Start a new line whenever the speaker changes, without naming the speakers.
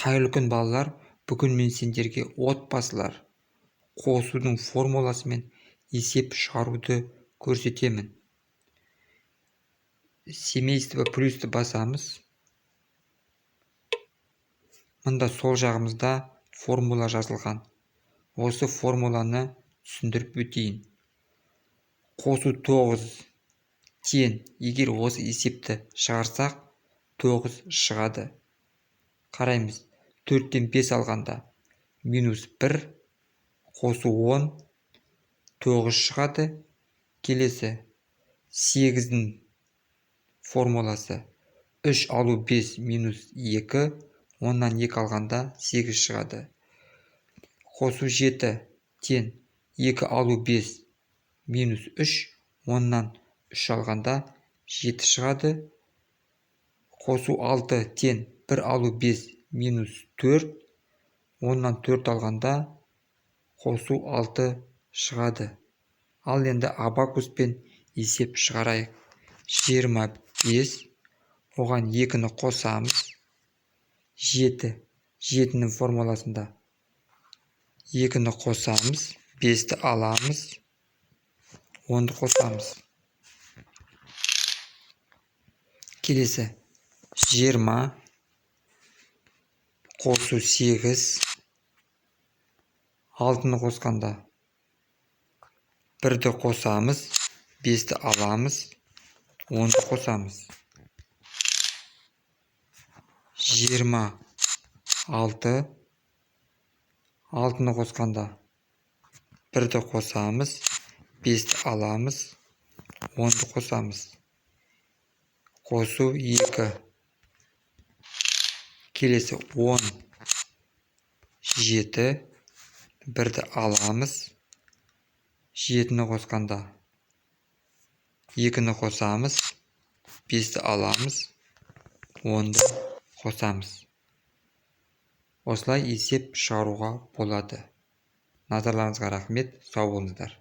Қайырлы күн балалар, бүгін мен сендерге отбасылар қосудың формуласымен есеп шығаруды көрсетемін. Семейство плюсті басамыз. Мында сол жағымызда формула жазылған. Осы формуланы түсіндіріп өтейін. Қосу 9 тең, егер осы есепті шығарсақ 9 шығады. Қараймыз. 4-тен 5 алғанда минус 1, қосу 10, 9 шығады. Келесі 8-дің формуласы 3 алу 5 минус 2, 10-нан 2 алғанда 8 шығады. Қосу 7 тең, 2 алу 5 минус 3, 10-нан 3 алғанда 7 шығады. Қосу 6 тең, 1 алу 5 минус 4, 10-нан 4 алғанда қосу 6 шығады. Ал енді абакуспен есеп шығарайық. 25, оған 2-ні қосамыз. 7, 7-нің формуласында 2-ні қосамыз. 5-ті аламыз. 10-ды қосамыз. Келесі 20, қосу 8, 6-ны қосқанда 1-ді қосамыз, 5-ті аламыз, 10-ды қосамыз. 26, 6-ны қосқанда 1-ді қосамыз, 5-ті аламыз, 10-ды қосамыз. Қосу 2. Келесі 10, 7, 1-ді аламыз, 7-ні қосқанда 2-ні қосамыз, 5-ті аламыз, 10-ды қосамыз. Осылай есеп шығаруға болады. Назарларыңызға рахмет, сау болыңыздар.